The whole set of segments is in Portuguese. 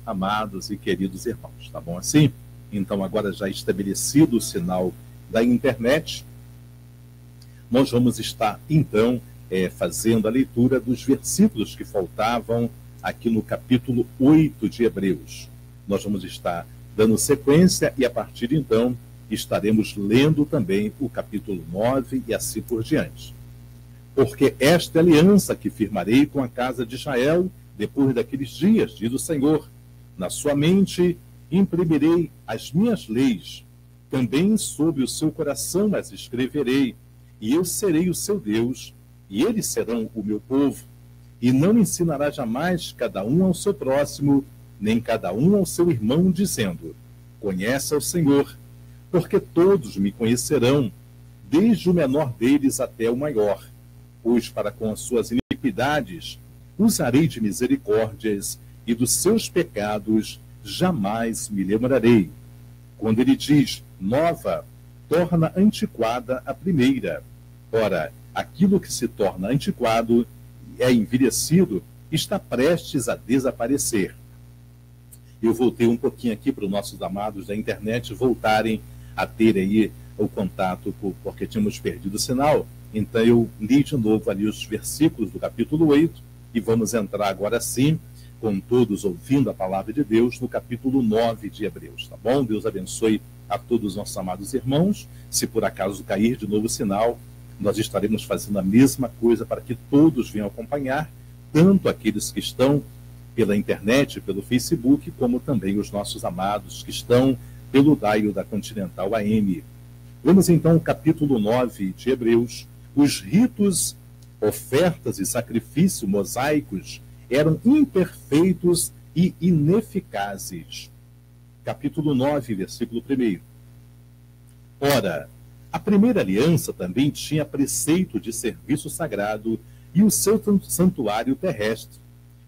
amados e queridos irmãos, tá bom assim? Então, agora já estabelecido o sinal da internet, nós vamos estar, então, fazendo a leitura dos versículos que faltavam aqui no capítulo 8 de Hebreus. Nós vamos estar dando sequência e, a partir de então, estaremos lendo também o capítulo 9 e assim por diante. Porque esta é a aliança que firmarei com a casa de Israel depois daqueles dias, diz o Senhor. Na sua mente imprimirei as minhas leis, também sobre o seu coração as escreverei, e eu serei o seu Deus, e eles serão o meu povo. E não ensinará jamais cada um ao seu próximo, nem cada um ao seu irmão, dizendo: conhece ao Senhor, porque todos me conhecerão, desde o menor deles até o maior. Pois para com as suas iniquidades usarei de misericórdias, e dos seus pecados jamais me lembrarei. Quando ele diz nova, torna antiquada a primeira. Ora, aquilo que se torna antiquado, é envelhecido, está prestes a desaparecer. Eu voltei um pouquinho aqui para os nossos amados da internet voltarem a ter aí o contato, porque tínhamos perdido o sinal. Então eu li de novo ali os versículos do capítulo 8 e vamos entrar agora sim, com todos ouvindo a palavra de Deus, no capítulo 9 de Hebreus, tá bom? Deus abençoe a todos os nossos amados irmãos. Se por acaso cair de novo o sinal, nós estaremos fazendo a mesma coisa para que todos venham acompanhar, tanto aqueles que estão pela internet, pelo Facebook, como também os nossos amados que estão pelo dial da Continental AM. Vamos então ao capítulo 9 de Hebreus. Os ritos, ofertas e sacrifícios mosaicos eram imperfeitos e ineficazes. Capítulo 9, versículo 1. Ora, a primeira aliança também tinha preceito de serviço sagrado e o seu santuário terrestre.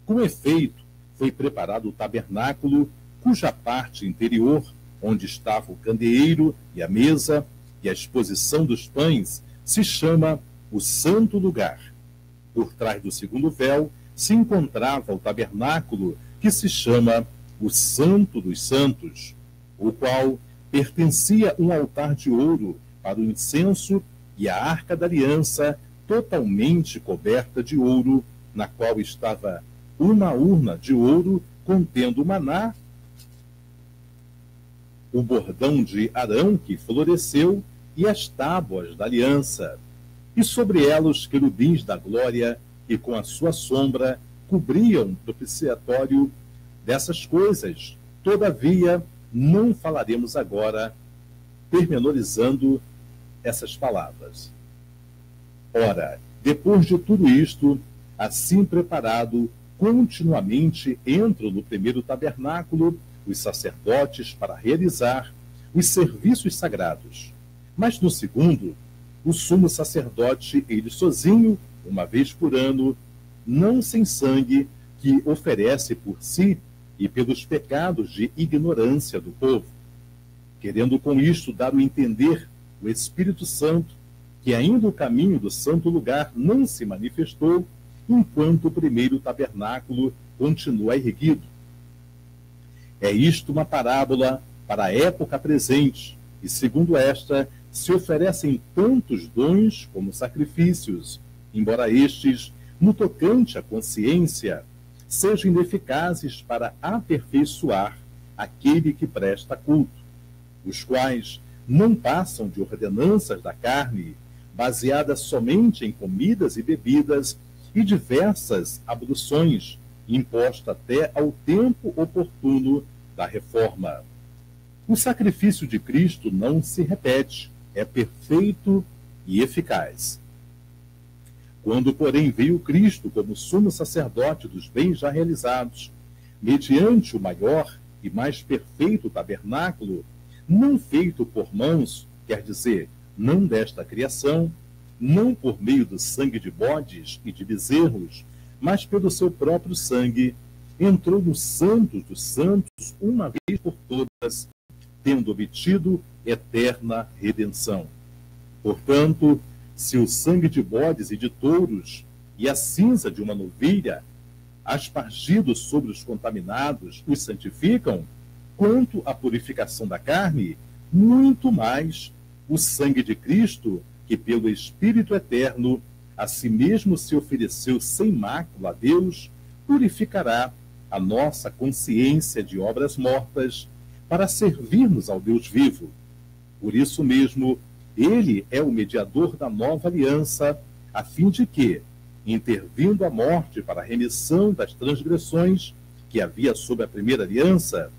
Com efeito, foi preparado o tabernáculo, cuja parte interior, onde estava o candeeiro e a mesa e a exposição dos pães, se chama o Santo Lugar. Por trás do segundo véu se encontrava o tabernáculo, que se chama o Santo dos Santos, o qual pertencia um altar de ouro para o incenso e a arca da aliança, totalmente coberta de ouro, na qual estava uma urna de ouro contendo o maná, o bordão de Arão que floresceu e as tábuas da aliança, e sobre ela os querubins da glória, que com a sua sombra cobriam o propiciatório. Dessas coisas, todavia, não falaremos agora, pormenorizando essas palavras. Ora, depois de tudo isto, assim preparado, continuamente entram no primeiro tabernáculo os sacerdotes para realizar os serviços sagrados. Mas no segundo, o sumo sacerdote, ele sozinho, uma vez por ano, não sem sangue, que oferece por si e pelos pecados de ignorância do povo, querendo com isto dar o entender o Espírito Santo, que ainda o caminho do santo lugar não se manifestou, enquanto o primeiro tabernáculo continua erguido. É isto uma parábola para a época presente, e segundo esta, se oferecem tantos dons como sacrifícios, embora estes, no tocante à consciência, sejam ineficazes para aperfeiçoar aquele que presta culto, os quais não passam de ordenanças da carne, baseadas somente em comidas e bebidas e diversas abluções, imposta até ao tempo oportuno da reforma. O sacrifício de Cristo não se repete, é perfeito e eficaz. Quando, porém, veio Cristo como sumo sacerdote dos bens já realizados, mediante o maior e mais perfeito tabernáculo, não feito por mãos, quer dizer, não desta criação, não por meio do sangue de bodes e de bezerros, mas pelo seu próprio sangue, entrou no Santo dos Santos uma vez por todas, tendo obtido eterna redenção. Portanto, se o sangue de bodes e de touros e a cinza de uma novilha aspargido sobre os contaminados, os santificam, quanto à purificação da carne, muito mais o sangue de Cristo, que pelo Espírito Eterno a si mesmo se ofereceu sem mácula a Deus, purificará a nossa consciência de obras mortas para servirmos ao Deus vivo. Por isso mesmo, ele é o mediador da nova aliança, a fim de que, intervindo a morte para a remissão das transgressões que havia sob a primeira aliança,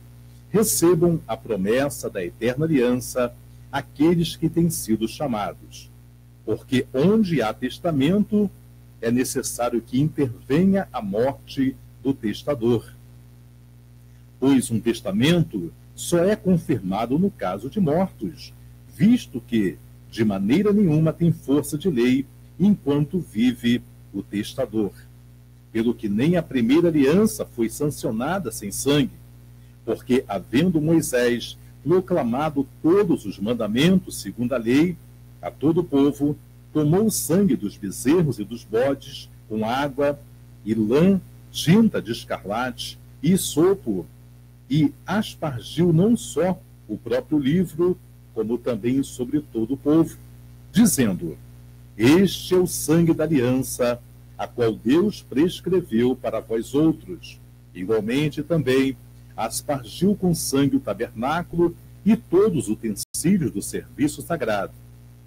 recebam a promessa da eterna aliança aqueles que têm sido chamados. Porque onde há testamento, é necessário que intervenha a morte do testador. Pois um testamento só é confirmado no caso de mortos, visto que, de maneira nenhuma, tem força de lei enquanto vive o testador. Pelo que nem a primeira aliança foi sancionada sem sangue, porque, havendo Moisés proclamado todos os mandamentos segundo a lei, a todo o povo, tomou o sangue dos bezerros e dos bodes com água e lã tinta de escarlate e sopo, e aspargiu não só o próprio livro, como também sobre todo o povo, dizendo: Este é o sangue da aliança, a qual Deus prescreveu para vós outros. Igualmente também aspargiu com sangue o tabernáculo e todos os utensílios do serviço sagrado.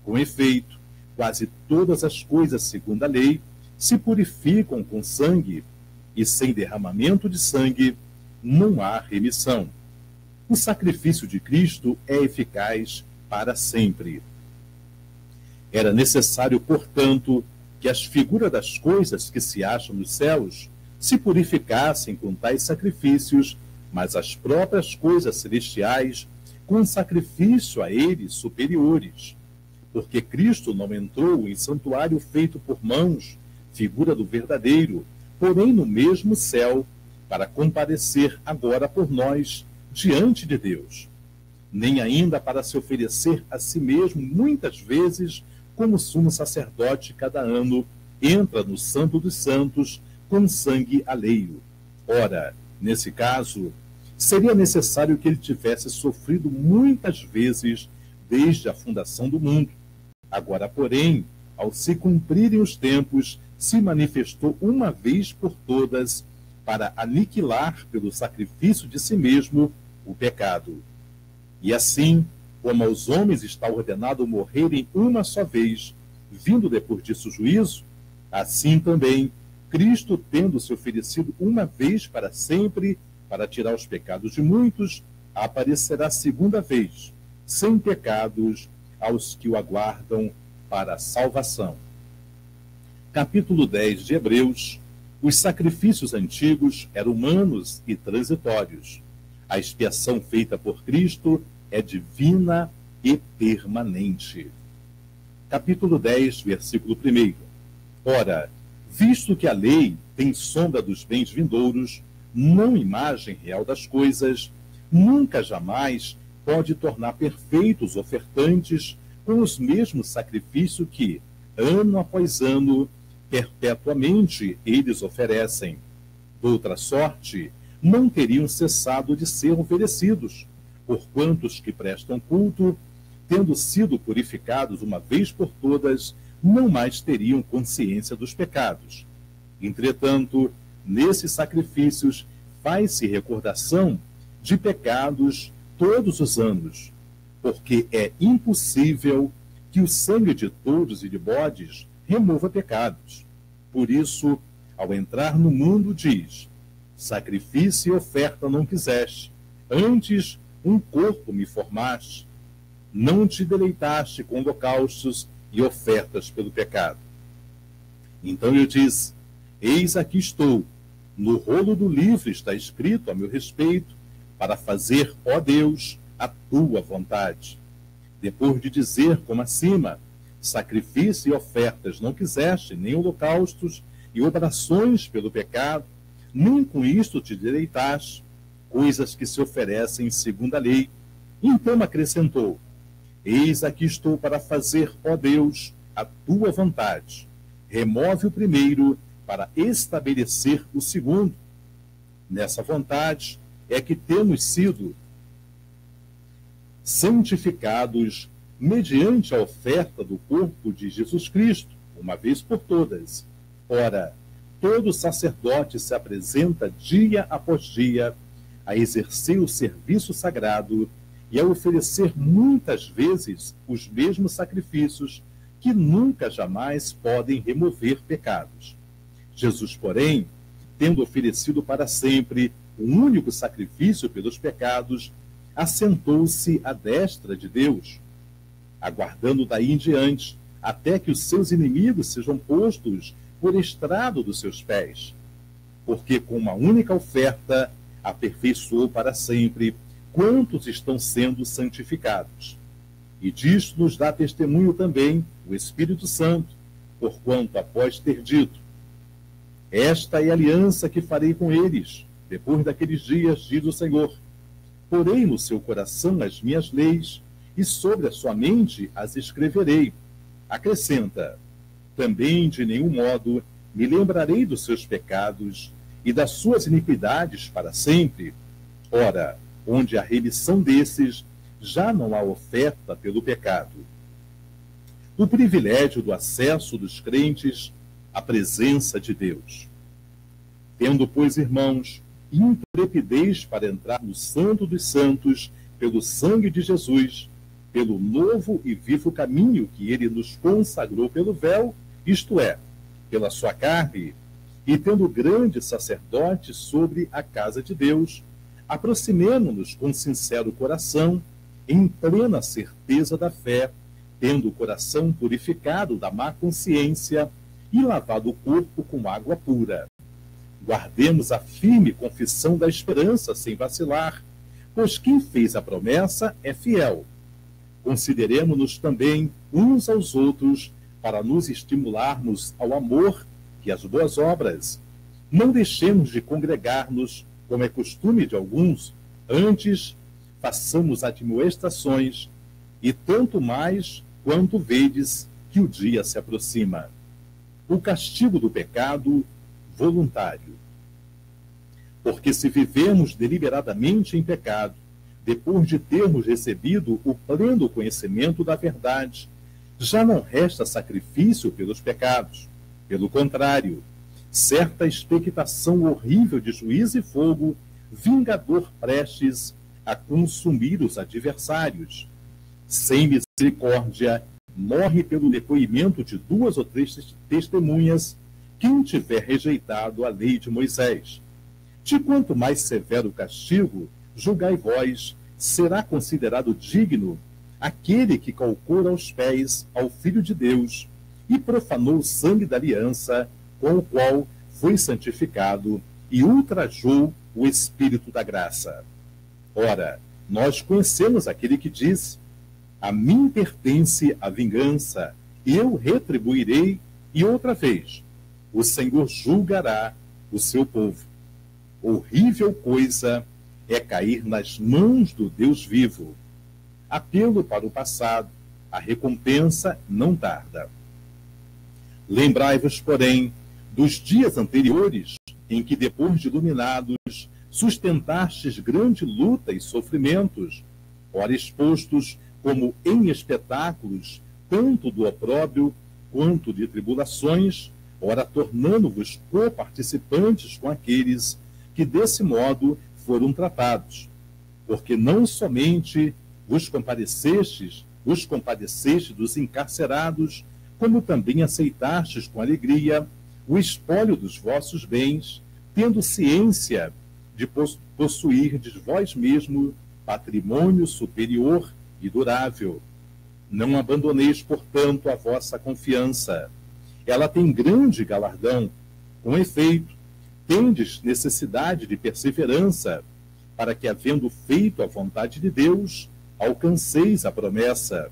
Com efeito, quase todas as coisas segundo a lei se purificam com sangue, e sem derramamento de sangue não há remissão. O sacrifício de Cristo é eficaz para sempre. Era necessário, portanto, que as figuras das coisas que se acham nos céus se purificassem com tais sacrifícios, mas as próprias coisas celestiais com sacrifício a eles superiores. Porque Cristo não entrou em santuário feito por mãos, figura do verdadeiro, porém no mesmo céu, para comparecer agora por nós diante de Deus. Nem ainda para se oferecer a si mesmo muitas vezes, como sumo sacerdote cada ano, entra no Santo dos Santos com sangue alheio. Ora, nesse caso, seria necessário que ele tivesse sofrido muitas vezes desde a fundação do mundo. Agora, porém, ao se cumprirem os tempos, se manifestou uma vez por todas para aniquilar pelo sacrifício de si mesmo o pecado. E assim, como aos homens está ordenado morrerem uma só vez, vindo depois disso o juízo, assim também Cristo, tendo se oferecido uma vez para sempre para tirar os pecados de muitos, aparecerá segunda vez, sem pecados, aos que o aguardam para a salvação. Capítulo 10 de Hebreus. Os sacrifícios antigos eram humanos e transitórios. A expiação feita por Cristo é divina e permanente. Capítulo 10, versículo 1. Ora, visto que a lei tem sombra dos bens vindouros, não imagem real das coisas, nunca jamais pode tornar perfeitos ofertantes com os mesmos sacrifícios que, ano após ano, perpetuamente eles oferecem. Doutra sorte, não teriam cessado de ser oferecidos, porquanto os que prestam culto, tendo sido purificados uma vez por todas, não mais teriam consciência dos pecados. Entretanto, nesses sacrifícios faz-se recordação de pecados todos os anos, porque é impossível que o sangue de touros e de bodes remova pecados. Por isso, ao entrar no mundo, diz: sacrifício e oferta não quiseste, antes um corpo me formaste. Não te deleitaste com holocaustos e ofertas pelo pecado. Então eu disse: eis aqui estou, no rolo do livro está escrito a meu respeito, para fazer, ó Deus, a tua vontade. Depois de dizer, como acima, sacrifício e ofertas não quiseste, nem holocaustos e obrações pelo pecado, nem com isto te deleitaste, coisas que se oferecem segundo a lei. Então acrescentou: eis aqui estou para fazer, ó Deus, a tua vontade. Remove o primeiro, para estabelecer o segundo. Nessa vontade é que temos sido santificados mediante a oferta do corpo de Jesus Cristo, uma vez por todas. Ora, todo sacerdote se apresenta dia após dia a exercer o serviço sagrado e a oferecer muitas vezes os mesmos sacrifícios que nunca jamais podem remover pecados. Jesus, porém, tendo oferecido para sempre um único sacrifício pelos pecados, assentou-se à destra de Deus, aguardando daí em diante até que os seus inimigos sejam postos por estrado dos seus pés. Porque com uma única oferta aperfeiçoou para sempre quantos estão sendo santificados. E disto nos dá testemunho também o Espírito Santo, porquanto após ter dito: esta é a aliança que farei com eles, depois daqueles dias, diz o Senhor. Porei no seu coração as minhas leis, e sobre a sua mente as escreverei. Acrescenta: também de nenhum modo me lembrarei dos seus pecados e das suas iniquidades para sempre. Ora, onde há remissão desses, já não há oferta pelo pecado. O privilégio do acesso dos crentes à presença de Deus. Tendo, pois, irmãos, intrepidez para entrar no Santo dos Santos pelo sangue de Jesus, pelo novo e vivo caminho que ele nos consagrou pelo véu, isto é, pela sua carne, e tendo grande sacerdote sobre a casa de Deus, aproximemo-nos com sincero coração, em plena certeza da fé, tendo o coração purificado da má consciência e lavado o corpo com água pura. Guardemos a firme confissão da esperança sem vacilar, pois quem fez a promessa é fiel. Consideremo-nos também uns aos outros para nos estimularmos ao amor e às boas obras. Não deixemos de congregar-nos, como é costume de alguns, antes façamos admoestações, e tanto mais quanto vedes que o dia se aproxima. O castigo do pecado voluntário. Porque se vivemos deliberadamente em pecado, depois de termos recebido o pleno conhecimento da verdade, já não resta sacrifício pelos pecados. Pelo contrário, certa expectação horrível de juízo e fogo, vingador prestes a consumir os adversários. Sem misericórdia, morre pelo depoimento de 2 ou 3 testemunhas quem tiver rejeitado a lei de Moisés. De quanto mais severo o castigo, julgai vós, será considerado digno aquele que calcou aos pés ao Filho de Deus e profanou o sangue da aliança, com o qual foi santificado e ultrajou o Espírito da graça. Ora, nós conhecemos aquele que disse: a mim pertence a vingança, eu retribuirei, e outra vez, o Senhor julgará o seu povo. Horrível coisa é cair nas mãos do Deus vivo. Apelo para o passado, a recompensa não tarda. Lembrai-vos, porém, dos dias anteriores, em que, depois de iluminados, sustentastes grande luta e sofrimentos, ora expostos como em espetáculos, tanto do opróbrio quanto de tribulações, ora tornando-vos coparticipantes com aqueles que desse modo foram tratados. Porque não somente vos compadecestes dos encarcerados, como também aceitastes com alegria o espólio dos vossos bens, tendo ciência de possuirdes vós mesmo patrimônio superior e durável. Não abandoneis, portanto, a vossa confiança. Ela tem grande galardão. Com efeito, tendes necessidade de perseverança, para que, havendo feito a vontade de Deus, alcanceis a promessa.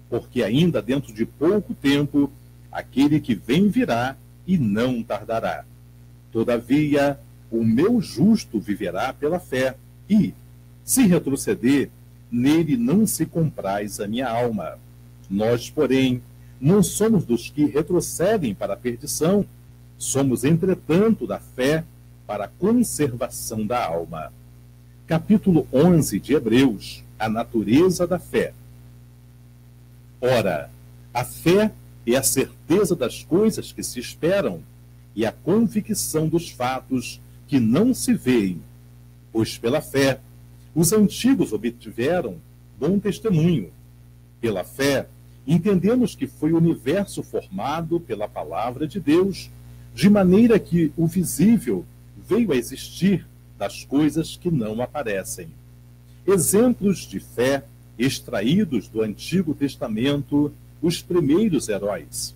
Porque ainda dentro de pouco tempo, aquele que vem virá e não tardará. Todavia, o meu justo viverá pela fé, e, se retroceder, nele não se compraz a minha alma. Nós, porém, não somos dos que retrocedem para a perdição, Somos, entretanto, da fé para a conservação da alma. Capítulo 11 de Hebreus, a natureza da fé. Ora, a fé é a certeza das coisas que se esperam e a convicção dos fatos que não se veem. Pois pela fé, os antigos obtiveram bom testemunho. Pela fé, entendemos que foi o universo formado pela palavra de Deus, de maneira que o visível veio a existir das coisas que não aparecem. Exemplos de fé extraídos do Antigo Testamento, os primeiros heróis.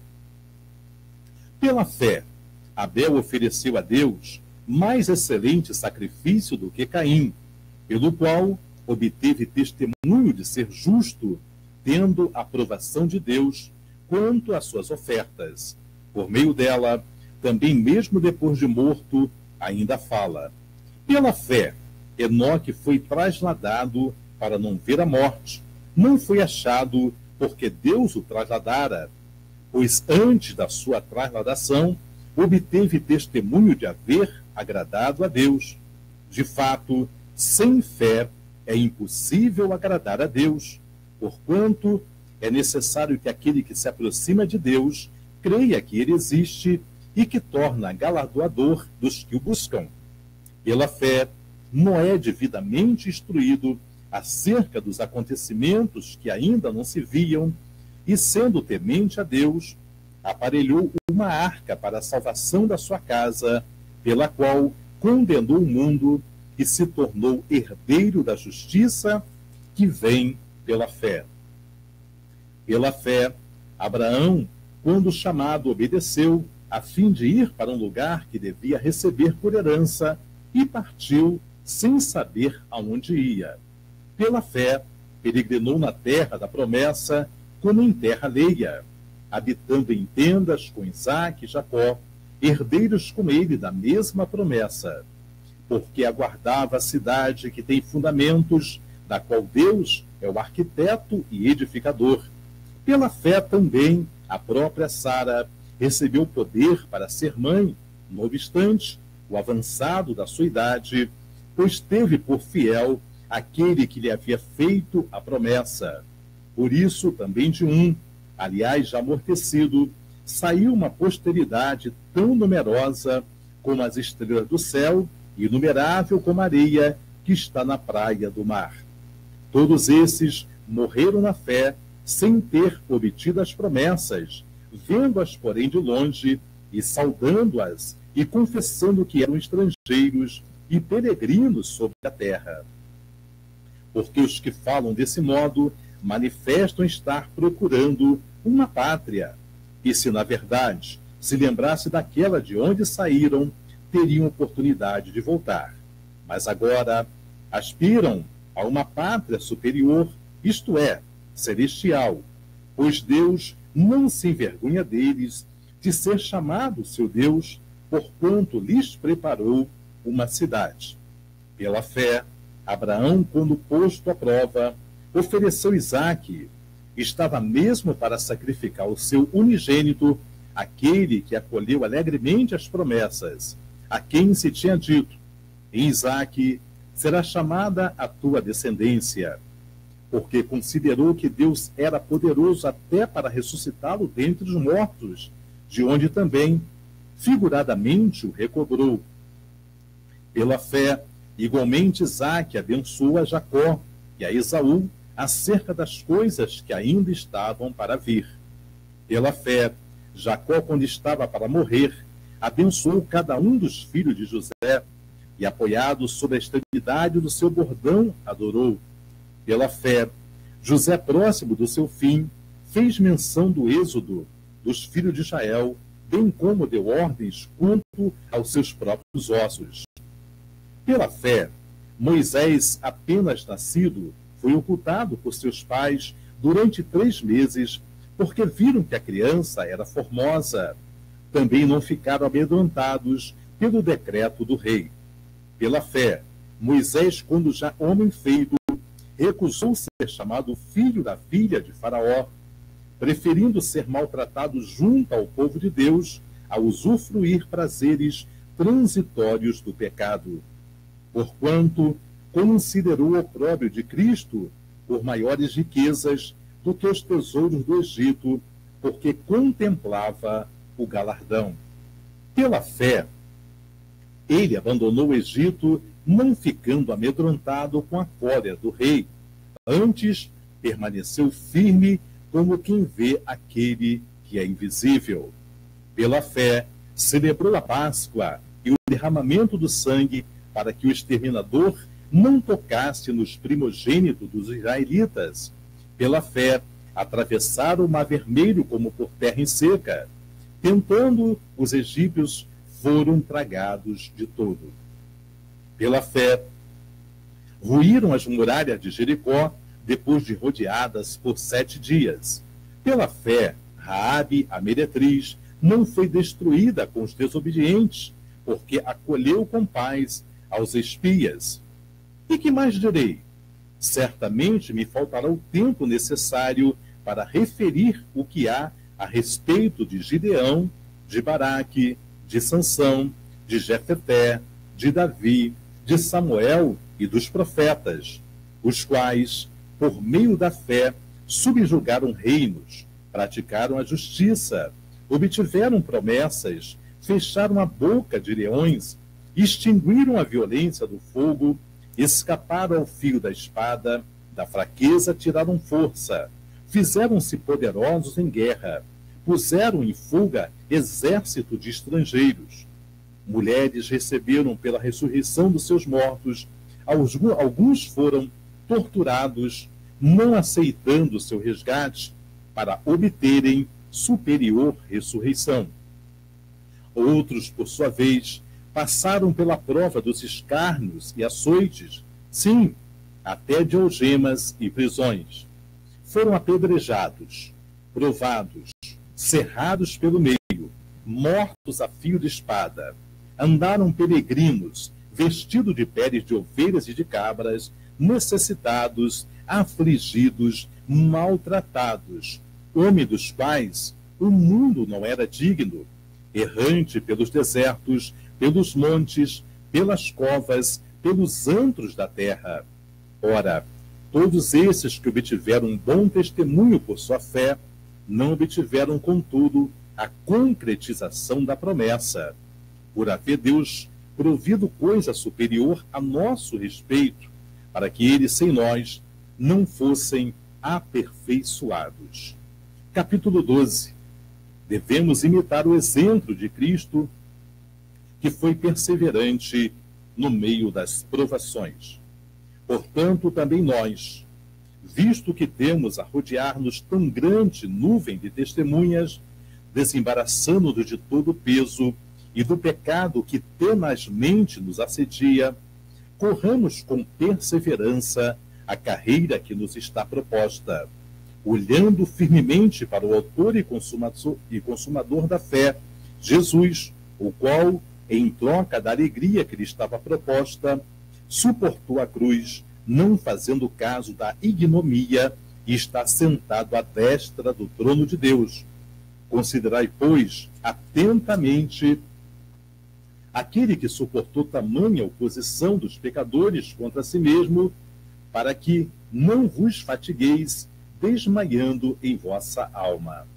Pela fé, Abel ofereceu a Deus mais excelente sacrifício do que Caim, pelo qual obteve testemunho de ser justo, tendo aprovação de Deus quanto às suas ofertas. Por meio dela, também mesmo depois de morto, ainda fala. Pela fé, Enoque foi trasladado para não ver a morte. Não foi achado porque Deus o trasladara, pois antes da sua trasladação, obteve testemunho de haver agradado a Deus. De fato, sem fé é impossível agradar a Deus, porquanto é necessário que aquele que se aproxima de Deus creia que ele existe e que torna galardoador dos que o buscam. Pela fé, Noé, devidamente instruído acerca dos acontecimentos que ainda não se viam, e sendo temente a Deus, aparelhou uma arca para a salvação da sua casa, pela qual condenou o mundo e se tornou herdeiro da justiça que vem pela fé. Pela fé, Abraão, quando chamado, obedeceu, a fim de ir para um lugar que devia receber por herança, e partiu sem saber aonde ia. Pela fé, peregrinou na terra da promessa, como em terra alheia, habitando em tendas com Isaque e Jacó, herdeiros com ele da mesma promessa, porque aguardava a cidade que tem fundamentos, da qual Deus é o arquiteto e edificador. Pela fé também, a própria Sara recebeu poder para ser mãe, não obstante o avançado da sua idade, pois teve por fiel aquele que lhe havia feito a promessa. Por isso, também de um, aliás já amortecido, saiu uma posteridade tão numerosa como as estrelas do céu, e inumerável como a areia que está na praia do mar. Todos esses morreram na fé, sem ter obtido as promessas, vendo-as, porém, de longe, e saudando-as, e confessando que eram estrangeiros e peregrinos sobre a terra. Porque os que falam desse modo manifestam estar procurando uma pátria, e se, na verdade, se lembrasse daquela de onde saíram, teriam oportunidade de voltar. Mas agora aspiram a uma pátria superior, isto é, celestial, pois Deus não se envergonha deles de ser chamado seu Deus, porquanto lhes preparou uma cidade. Pela fé, Abraão, quando posto à prova, ofereceu Isaque. Estava mesmo para sacrificar o seu unigênito, aquele que acolheu alegremente as promessas, a quem se tinha dito: em Isaque será chamada a tua descendência, porque considerou que Deus era poderoso até para ressuscitá-lo dentre os mortos, de onde também, figuradamente, o recobrou. Pela fé, igualmente Isaque abençoou a Jacó e a Esaú acerca das coisas que ainda estavam para vir. Pela fé, Jacó, quando estava para morrer, abençoou cada um dos filhos de José, e apoiado sobre a extremidade do seu bordão, adorou. Pela fé, José, próximo do seu fim, fez menção do êxodo dos filhos de Israel, bem como deu ordens quanto aos seus próprios ossos. Pela fé, Moisés, apenas nascido, foi ocultado por seus pais durante 3 meses, porque viram que a criança era formosa. Também não ficaram amedrontados pelo decreto do rei. Pela fé, Moisés, quando já homem feito, recusou ser chamado filho da filha de Faraó, preferindo ser maltratado junto ao povo de Deus a usufruir prazeres transitórios do pecado, porquanto considerou o opróbrio de Cristo por maiores riquezas do que os tesouros do Egito, porque contemplava o galardão. Pela fé, ele abandonou o Egito, não ficando amedrontado com a cólera do rei. Antes, permaneceu firme como quem vê aquele que é invisível. Pela fé, celebrou a Páscoa e o derramamento do sangue para que o exterminador não tocasse nos primogênitos dos israelitas. Pela fé, atravessaram o Mar Vermelho como por terra seca. Tentando, os egípcios foram tragados de todo. Pela fé, ruíram as muralhas de Jericó depois de rodeadas por 7 dias. Pela fé, Raabe, a meretriz, não foi destruída com os desobedientes, porque acolheu com paz aos espias. E que mais direi? Certamente me faltará o tempo necessário para referir o que há a respeito de Gideão, de Baraque, de Sansão, de Jefté, de Davi, de Samuel e dos profetas, os quais, por meio da fé, subjugaram reinos, praticaram a justiça, obtiveram promessas, fecharam a boca de leões, extinguiram a violência do fogo, escaparam ao fio da espada, da fraqueza tiraram força, fizeram-se poderosos em guerra, puseram em fuga exército de estrangeiros. Mulheres receberam pela ressurreição dos seus mortos, alguns foram torturados, não aceitando seu resgate, para obterem superior ressurreição. Outros, por sua vez, passaram pela prova dos escárnios e açoites, sim, até de algemas e prisões. Foram apedrejados, provados, cerrados pelo meio, mortos a fio de espada. Andaram peregrinos, vestidos de peles de ovelhas e de cabras, necessitados, afligidos, maltratados, homens dos quais o mundo não era digno, errante pelos desertos, pelos montes, pelas covas, pelos antros da terra. Ora, todos esses que obtiveram um bom testemunho por sua fé, não obtiveram, contudo, a concretização da promessa, por haver Deus provido coisa superior a nosso respeito, para que eles, sem nós, não fossem aperfeiçoados. Capítulo 12. Devemos imitar o exemplo de Cristo, que foi perseverante no meio das provações. Portanto, também nós, visto que temos a rodear-nos tão grande nuvem de testemunhas, desembaraçando-nos de todo o peso e do pecado que tenazmente nos assedia, corramos com perseverança a carreira que nos está proposta, olhando firmemente para o autor e consumador da fé, Jesus, o qual, em troca da alegria que lhe estava proposta, suportou a cruz, não fazendo caso da ignomínia, e está sentado à destra do trono de Deus. Considerai, pois, atentamente aquele que suportou tamanha oposição dos pecadores contra si mesmo, para que não vos fatigueis desmaiando em vossa alma.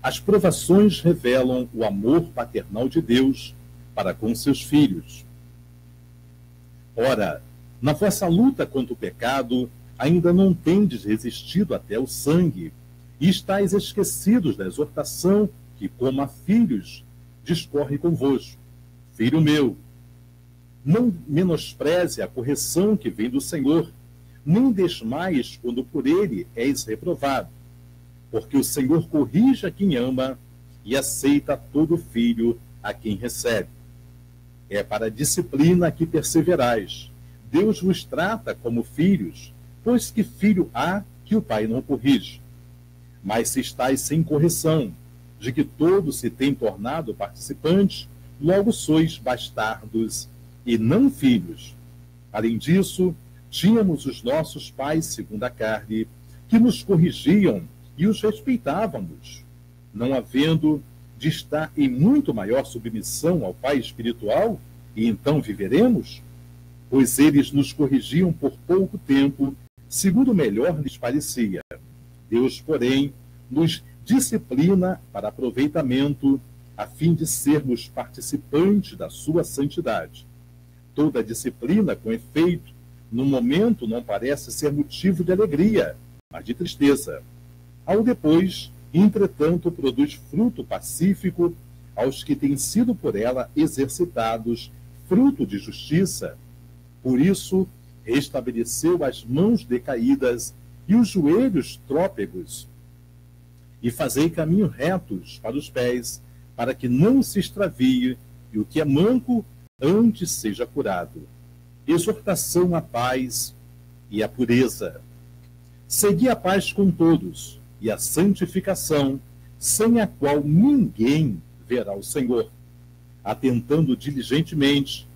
As provações revelam o amor paternal de Deus para com seus filhos. Ora, na vossa luta contra o pecado, ainda não tendes resistido até o sangue, e estáis esquecidos da exortação que, como a filhos, discorre convosco. Filho meu, não menospreze a correção que vem do Senhor, nem desmaies quando por ele és reprovado, porque o Senhor corrige a quem ama e aceita todo filho a quem recebe. É para a disciplina que perseverais. Deus vos trata como filhos, pois que filho há que o pai não corrige? Mas se estáis sem correção, de que todos se têm tornado participantes, logo sois bastardos e não filhos. Além disso, tínhamos os nossos pais segundo a carne, que nos corrigiam e os respeitávamos. Não havendo de estar em muito maior submissão ao Pai espiritual e então viveremos? Pois eles nos corrigiam por pouco tempo, segundo melhor lhes parecia. Deus, porém, nos disciplina para aproveitamento, a fim de sermos participantes da sua santidade. Toda disciplina, com efeito, no momento não parece ser motivo de alegria, mas de tristeza. Ao depois, entretanto, produz fruto pacífico aos que têm sido por ela exercitados, fruto de justiça. Por isso, restabeleceu as mãos decaídas e os joelhos trôpegos, e fazei caminho retos para os pés, para que não se extravie, e o que é manco antes seja curado. Exortação à paz e à pureza. Segui a paz com todos, e a santificação, sem a qual ninguém verá o Senhor, atentando diligentemente,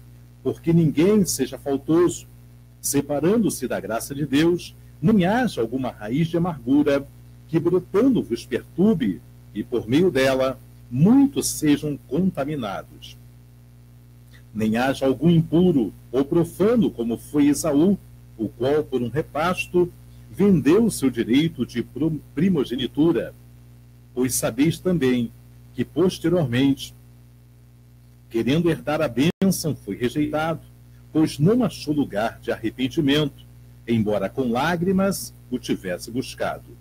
porque ninguém seja faltoso, separando-se da graça de Deus, nem haja alguma raiz de amargura, que brotando vos perturbe, e por meio dela muitos sejam contaminados. Nem haja algum impuro ou profano, como foi Esaú, o qual, por um repasto, vendeu o seu direito de primogenitura. Pois sabeis também que, posteriormente, querendo herdar a bênção, foi rejeitado, pois não achou lugar de arrependimento, embora com lágrimas o tivesse buscado.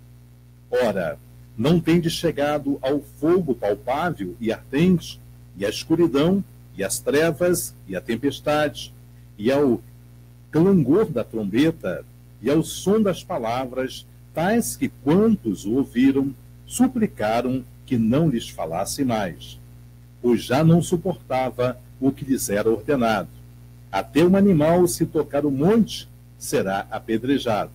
Ora, não tendes chegado ao fogo palpável e ardente, e à escuridão, e às trevas, e à tempestade, e ao clangor da trombeta, e ao som das palavras, tais que quantos o ouviram, suplicaram que não lhes falasse mais, pois já não suportava o que lhes era ordenado. Até um animal, se tocar o monte, será apedrejado.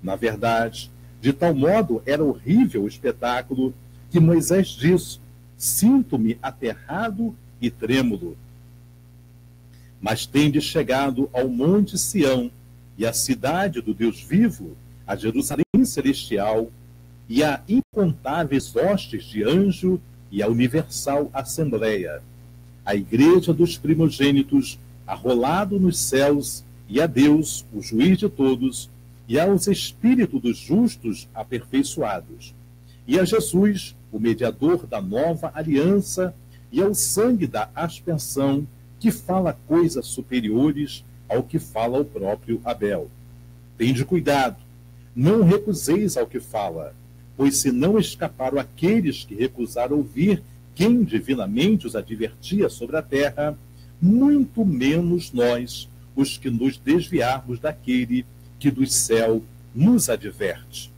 Na verdade, de tal modo era horrível o espetáculo, que Moisés disse: sinto-me aterrado e trêmulo. Mas tendes chegado ao monte Sião, e à cidade do Deus vivo, a Jerusalém celestial, e a incontáveis hostes de anjo, e a universal assembleia, a igreja dos primogênitos, arrolado nos céus, e a Deus, o juiz de todos, e aos espíritos dos justos aperfeiçoados, e a Jesus, o mediador da nova aliança, e ao sangue da aspersão, que fala coisas superiores ao que fala o próprio Abel. Tende cuidado, não recuseis ao que fala, pois se não escaparam aqueles que recusaram ouvir quem divinamente os advertia sobre a terra, muito menos nós, os que nos desviarmos daquele que do céu nos adverte.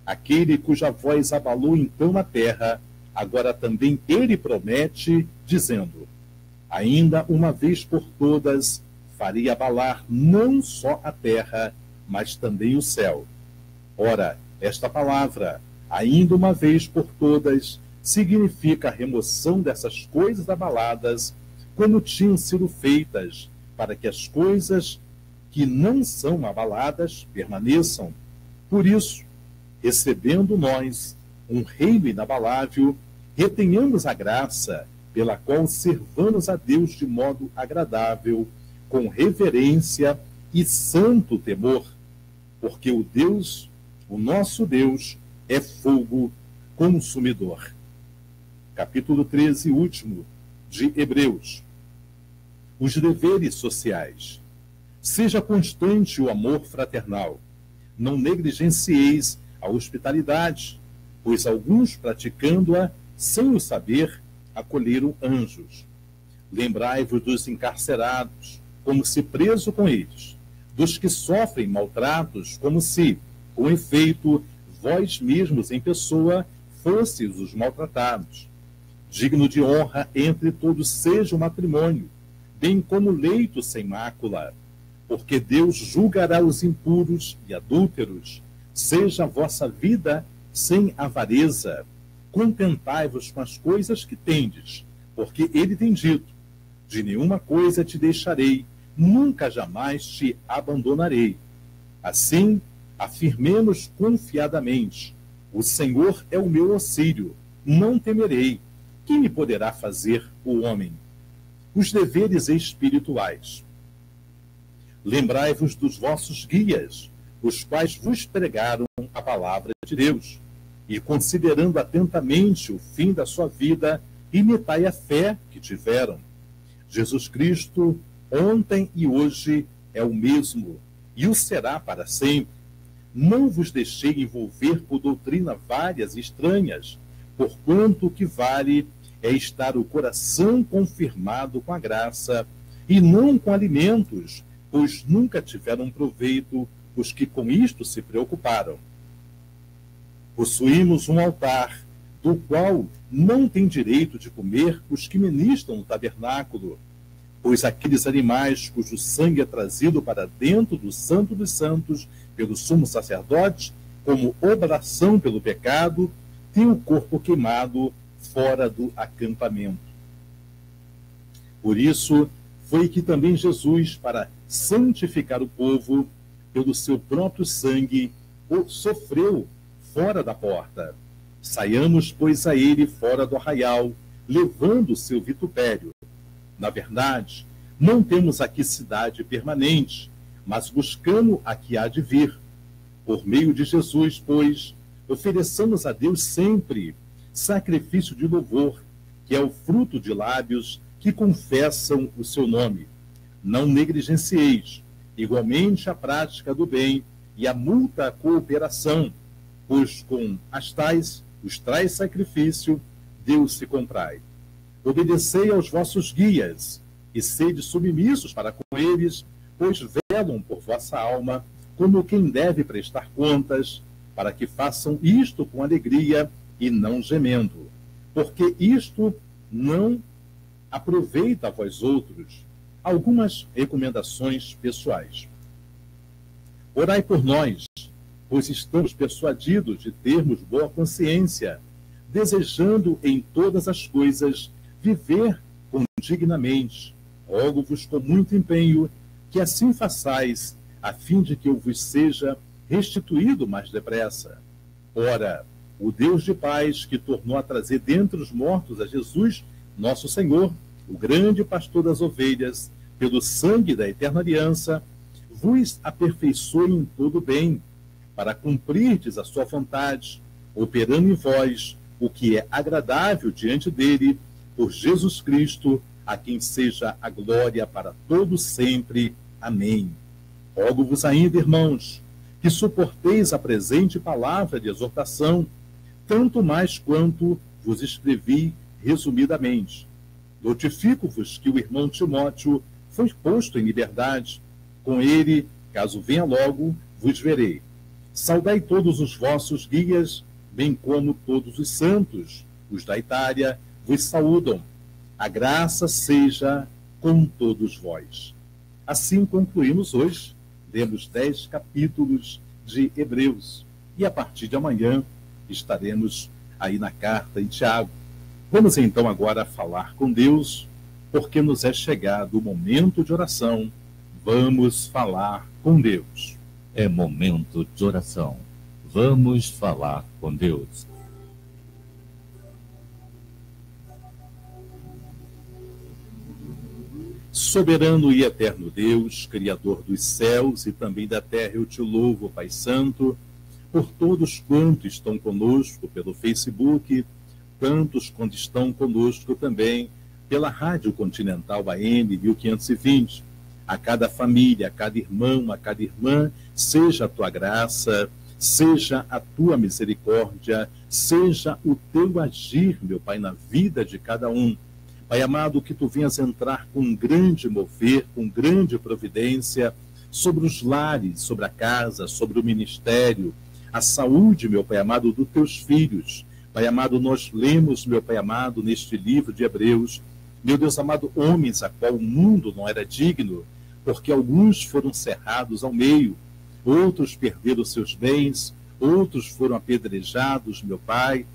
Aquele cuja voz abalou então a terra, agora também ele promete, dizendo: ainda uma vez por todas farei abalar não só a terra, mas também o céu. Ora, esta palavra, ainda uma vez por todas, significa a remoção dessas coisas abaladas, como tinham sido feitas, para que as coisas que não são abaladas permaneçam. Por isso, recebendo nós um reino inabalável, retenhamos a graça pela qual servamos a Deus de modo agradável, com reverência e santo temor, porque o Deus, o nosso Deus, é fogo consumidor. Capítulo 13, último, de Hebreus. Os deveres sociais. Seja constante o amor fraternal. Não negligencieis a hospitalidade, pois alguns, praticando-a sem o saber, acolheram anjos. Lembrai-vos dos encarcerados, como se preso com eles, dos que sofrem maltratos, como se, com efeito, vós mesmos em pessoa fosseis os maltratados. Digno de honra entre todos seja o matrimônio, bem como leito sem mácula, porque Deus julgará os impuros e adúlteros. Seja a vossa vida sem avareza. Contentai-vos com as coisas que tendes, porque ele tem dito: de nenhuma coisa te deixarei, nunca jamais te abandonarei. Assim, afirmemos confiadamente: o Senhor é o meu auxílio, não temerei. que me poderá fazer o homem? Os deveres espirituais. Lembrai-vos dos vossos guias, os quais vos pregaram a palavra de Deus, e considerando atentamente o fim da sua vida, imitai a fé que tiveram. Jesus Cristo, ontem e hoje, é o mesmo, e o será para sempre. Não vos deixei envolver por doutrina várias e estranhas, porquanto o que vale é estar o coração confirmado com a graça, e não com alimentos, pois nunca tiveram proveito os que com isto se preocuparam. Possuímos um altar, do qual não tem direito de comer os que ministram no tabernáculo, pois aqueles animais cujo sangue é trazido para dentro do Santo dos Santos pelo sumo sacerdote, como oblação pelo pecado, têm o corpo queimado fora do acampamento. Por isso, foi que também Jesus, para santificar o povo, pelo seu próprio sangue, o sofreu fora da porta. Saiamos, pois, a ele fora do arraial, levando o seu vitupério. Na verdade, não temos aqui cidade permanente, mas buscamos a que há de vir. Por meio de Jesus, pois, ofereçamos a Deus sempre sacrifício de louvor, que é o fruto de lábios que confessam o seu nome. Não negligencieis, igualmente, a prática do bem e a mútua cooperação, pois com os tais sacrifício, Deus se comprai. Obedecei aos vossos guias, e sede submissos para com eles, pois velam por vossa alma, como quem deve prestar contas, para que façam isto com alegria e não gemendo, porque isto não aproveita a vós outros. Algumas recomendações pessoais. Orai por nós, pois estamos persuadidos de termos boa consciência, desejando em todas as coisas viver dignamente. Rogo-vos com muito empenho que assim façais, a fim de que eu vos seja restituído mais depressa. Ora, o Deus de paz, que tornou a trazer dentre os mortos a Jesus, nosso Senhor, o grande pastor das ovelhas, pelo sangue da eterna aliança, vos aperfeiçoe em todo bem, para cumprirdes a sua vontade, operando em vós o que é agradável diante dele, por Jesus Cristo, a quem seja a glória para todos sempre. Amém. Rogo-vos ainda, irmãos, que suporteis a presente palavra de exortação, tanto mais quanto vos escrevi resumidamente. Notifico-vos que o irmão Timóteo foi posto em liberdade. Com ele, caso venha logo, vos verei. Saudai todos os vossos guias, bem como todos os santos. Os da Itália vos saúdam. A graça seja com todos vós. Assim concluímos hoje. Lemos 10 capítulos de Hebreus. E a partir de amanhã estaremos aí na carta em Tiago. Vamos então agora falar com Deus, porque nos é chegado o momento de oração. Vamos falar com Deus. É momento de oração. Vamos falar com Deus. Soberano e eterno Deus, Criador dos céus e também da terra, eu te louvo, Pai Santo, por todos quantos estão conosco pelo Facebook, tantos quanto estão conosco também pela Rádio Continental AM 1520. A cada família, a cada irmão, a cada irmã, seja a tua graça, seja a tua misericórdia, seja o teu agir, meu Pai, na vida de cada um. Pai amado, que tu venhas entrar com um grande mover, com grande providência sobre os lares, sobre a casa, sobre o ministério, a saúde, meu Pai amado, dos teus filhos. Pai amado, nós lemos, meu Pai amado, neste livro de Hebreus, meu Deus amado, homens a qual o mundo não era digno, porque alguns foram cerrados ao meio, outros perderam seus bens, outros foram apedrejados, meu Pai.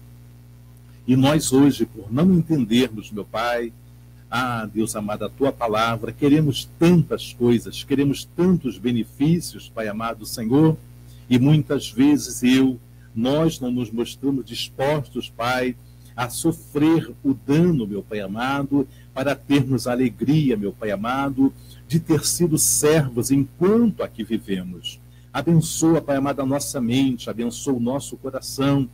E nós hoje, por não entendermos, meu Pai, Deus amado, a tua palavra, queremos tantas coisas, queremos tantos benefícios, Pai amado Senhor, e muitas vezes nós não nos mostramos dispostos, Pai, a sofrer o dano, meu Pai amado, para termos a alegria, meu Pai amado, de ter sido servos enquanto aqui vivemos. Abençoa, Pai amado, a nossa mente, abençoa o nosso coração,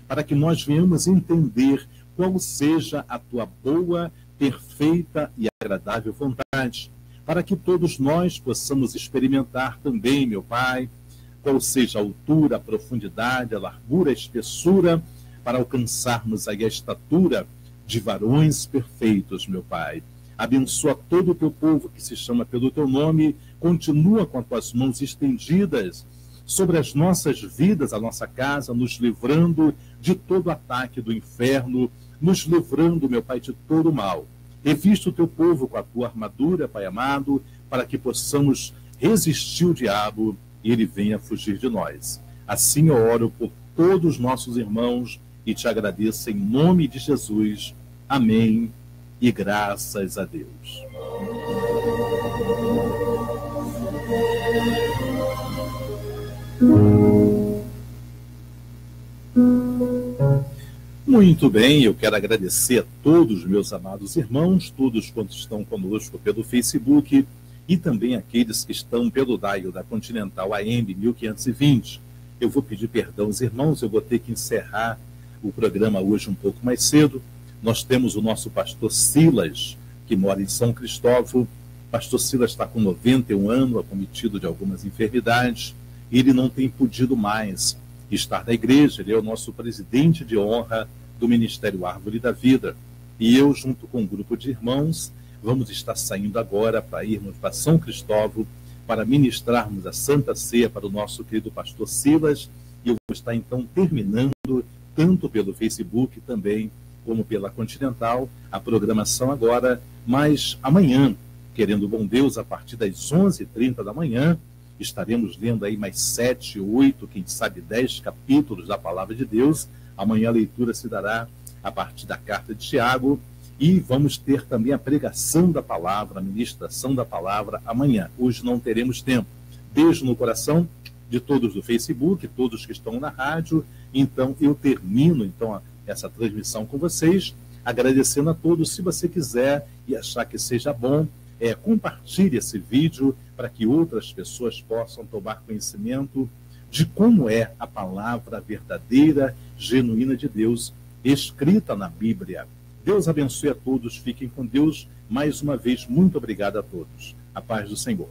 para que nós venhamos entender qual seja a tua boa, perfeita e agradável vontade, para que todos nós possamos experimentar também, meu Pai, qual seja a altura, a profundidade, a largura, a espessura, para alcançarmos aí a estatura de varões perfeitos, meu Pai. Abençoa todo o teu povo que se chama pelo teu nome, continua com as tuas mãos estendidas sobre as nossas vidas, a nossa casa, nos livrando de todo ataque do inferno, nos livrando, meu Pai, de todo o mal. Revista o teu povo com a tua armadura, Pai amado, para que possamos resistir o diabo e ele venha fugir de nós. Assim eu oro por todos os nossos irmãos e te agradeço em nome de Jesus. Amém. E graças a Deus. Muito bem, eu quero agradecer a todos os meus amados irmãos, todos quantos estão conosco pelo Facebook e também aqueles que estão pelo dial da Continental AM 1520. Eu vou pedir perdão aos irmãos, eu vou ter que encerrar o programa hoje um pouco mais cedo. Nós temos o nosso pastor Silas, que mora em São Cristóvão. O pastor Silas está com 91 anos, acometido de algumas enfermidades, e ele não tem podido mais estar na igreja. Ele é o nosso presidente de honra do Ministério Árvore da Vida. E eu, junto com um grupo de irmãos, vamos estar saindo agora para irmos para São Cristóvão, para ministrarmos a Santa Ceia para o nosso querido pastor Silas. E eu vou estar, então, terminando, tanto pelo Facebook também, como pela Continental, a programação agora, mas amanhã, querendo bom Deus, a partir das 11h30 da manhã, estaremos lendo aí mais 7, 8, quem sabe 10 capítulos da Palavra de Deus. Amanhã a leitura se dará a partir da carta de Tiago e vamos ter também a pregação da palavra, a ministração da palavra amanhã. Hoje não teremos tempo. Beijo no coração de todos do Facebook, todos que estão na rádio. Então eu termino essa transmissão com vocês, agradecendo a todos. Se você quiser e achar que seja bom, compartilhe esse vídeo para que outras pessoas possam tomar conhecimento de como é a palavra verdadeira, genuína de Deus, escrita na Bíblia. Deus abençoe a todos, fiquem com Deus. Mais uma vez, muito obrigado a todos. A paz do Senhor.